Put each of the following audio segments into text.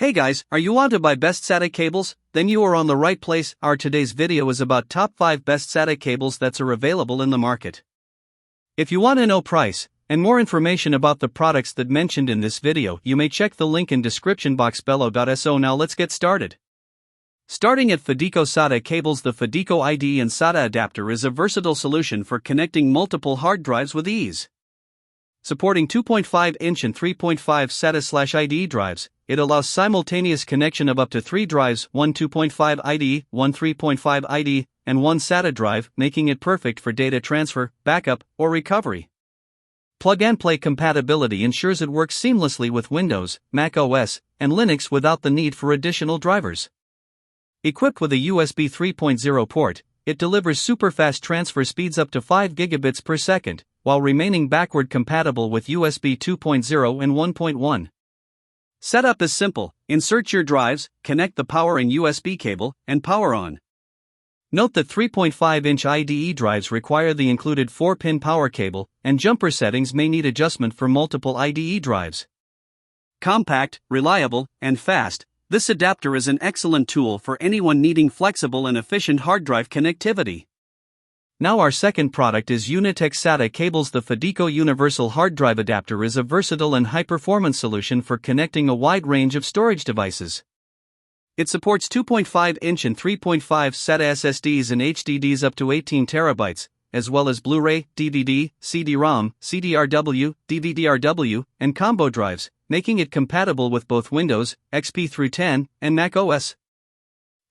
Hey guys, are you want to buy best SATA cables? Then you are on the right place. Our today's video is about top 5 best SATA cables that are available in the market. If you want to know price and more information about the products that mentioned in this video, you may check the link in description box below. So now let's get started. Starting at Fideco SATA cables. The Fideco IDE and SATA adapter is a versatile solution for connecting multiple hard drives with ease. Supporting 2.5-inch and 3.5 SATA/IDE drives, it allows simultaneous connection of up to 3 drives, one 2.5 IDE, one 3.5 IDE, and one SATA drive, making it perfect for data transfer, backup, or recovery. Plug-and-play compatibility ensures it works seamlessly with Windows, Mac OS, and Linux without the need for additional drivers. Equipped with a USB 3.0 port, it delivers super-fast transfer speeds up to 5 gigabits per second, while remaining backward compatible with USB 2.0 and 1.1. Setup is simple: insert your drives, connect the power and USB cable, and power on. Note that 3.5-inch IDE drives require the included 4-pin power cable, and jumper settings may need adjustment for multiple IDE drives. Compact, reliable, and fast, this adapter is an excellent tool for anyone needing flexible and efficient hard drive connectivity. Now our second product is Unitek SATA cables. The Fideco Universal Hard Drive Adapter is a versatile and high-performance solution for connecting a wide range of storage devices. It supports 2.5-inch and 3.5 SATA SSDs and HDDs up to 18 terabytes, as well as Blu-ray, DVD, CD-ROM, CDRW, DVD-RW, and combo drives, making it compatible with both Windows, XP through 10, and Mac OS.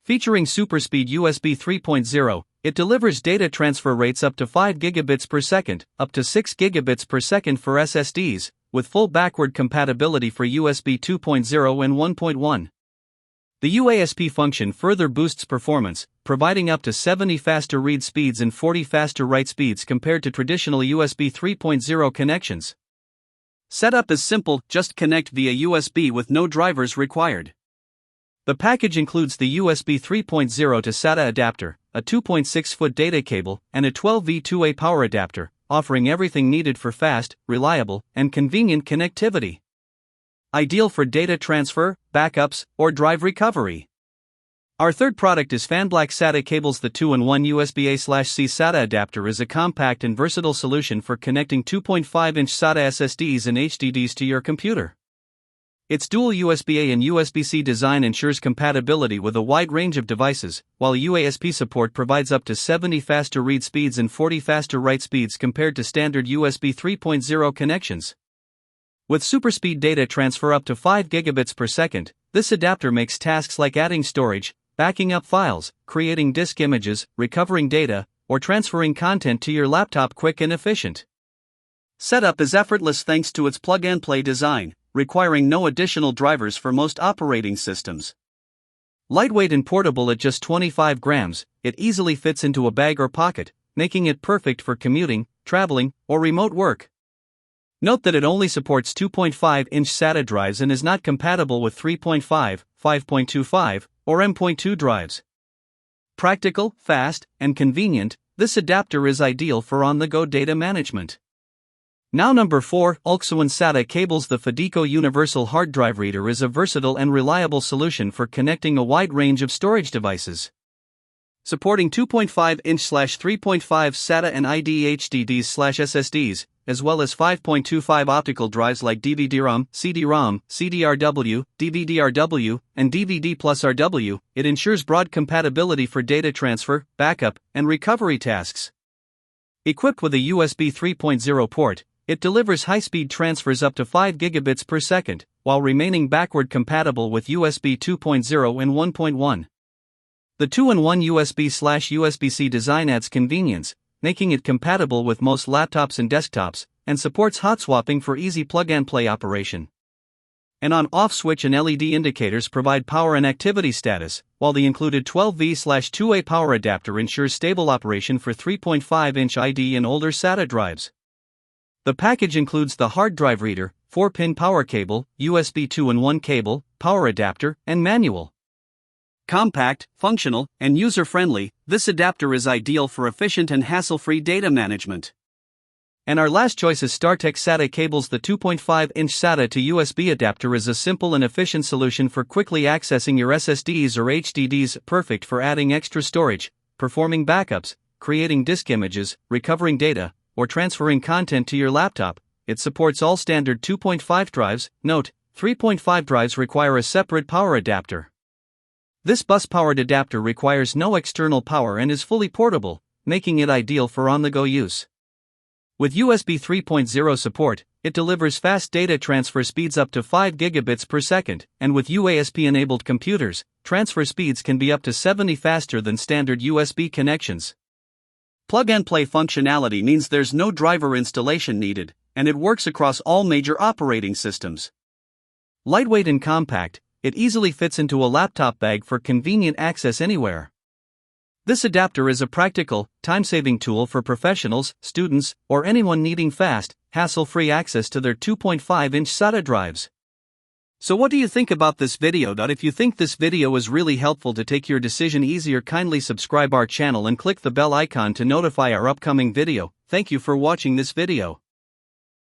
Featuring super-speed USB 3.0, it delivers data transfer rates up to 5 gigabits per second, up to 6 gigabits per second for SSDs, with full backward compatibility for USB 2.0 and 1.1. The UASP function further boosts performance, providing up to 70 faster read speeds and 40 faster write speeds compared to traditional USB 3.0 connections. Setup is simple: just connect via USB with no drivers required. The package includes the USB 3.0 to SATA adapter, a 2.6-foot data cable, and a 12V 2A power adapter, offering everything needed for fast, reliable, and convenient connectivity. Ideal for data transfer, backups, or drive recovery. Our third product is Fanblack SATA cables. The 2-in-1 USB-A/C SATA adapter is a compact and versatile solution for connecting 2.5-inch SATA SSDs and HDDs to your computer. Its dual USB-A and USB-C design ensures compatibility with a wide range of devices, while UASP support provides up to 70 faster read speeds and 40 faster write speeds compared to standard USB 3.0 connections. With super-speed data transfer up to 5 gigabits per second, this adapter makes tasks like adding storage, backing up files, creating disk images, recovering data, or transferring content to your laptop quick and efficient. Setup is effortless thanks to its plug-and-play design, requiring no additional drivers for most operating systems. Lightweight and portable at just 25 grams, it easily fits into a bag or pocket, making it perfect for commuting, traveling, or remote work. Note that it only supports 2.5-inch SATA drives and is not compatible with 3.5, 5.25, or M.2 drives. Practical, fast, and convenient, this adapter is ideal for on-the-go data management. Now number 4, Ulxuuun SATA cables. The Fideco Universal Hard Drive Reader is a versatile and reliable solution for connecting a wide range of storage devices. Supporting 2.5-inch/3.5 SATA and IDE HDDs/SSDs, as well as 5.25 optical drives like DVD-ROM, CD-ROM, CDRW, DVD-RW, and DVD+RW, it ensures broad compatibility for data transfer, backup, and recovery tasks. Equipped with a USB 3.0 port, it delivers high-speed transfers up to 5 gigabits per second, while remaining backward compatible with USB 2.0 and 1.1. The 2-in-1 USB/USB-C design adds convenience, making it compatible with most laptops and desktops, and supports hot swapping for easy plug-and-play operation. An on-off switch and LED indicators provide power and activity status, while the included 12V/2A power adapter ensures stable operation for 3.5-inch IDE and older SATA drives. The package includes the hard drive reader, 4-pin power cable, USB 2-in-1 cable, power adapter, and manual. Compact, functional, and user-friendly, this adapter is ideal for efficient and hassle-free data management. And our last choice is StarTech SATA cables. The 2.5-inch SATA to USB adapter is a simple and efficient solution for quickly accessing your SSDs or HDDs, perfect for adding extra storage, performing backups, creating disk images, recovering data, or transferring content to your laptop. It supports all standard 2.5 drives. Note, 3.5 drives require a separate power adapter. This bus-powered adapter requires no external power and is fully portable, making it ideal for on-the-go use. With USB 3.0 support, it delivers fast data transfer speeds up to 5 gigabits per second, and with UASP-enabled computers, transfer speeds can be up to 70 faster than standard USB connections. Plug-and-play functionality means there's no driver installation needed, and it works across all major operating systems. Lightweight and compact, it easily fits into a laptop bag for convenient access anywhere. This adapter is a practical, time-saving tool for professionals, students, or anyone needing fast, hassle-free access to their 2.5-inch SATA drives. So what do you think about this video? If you think this video was really helpful to take your decision easier, kindly subscribe our channel and click the bell icon to notify our upcoming video. Thank you for watching this video.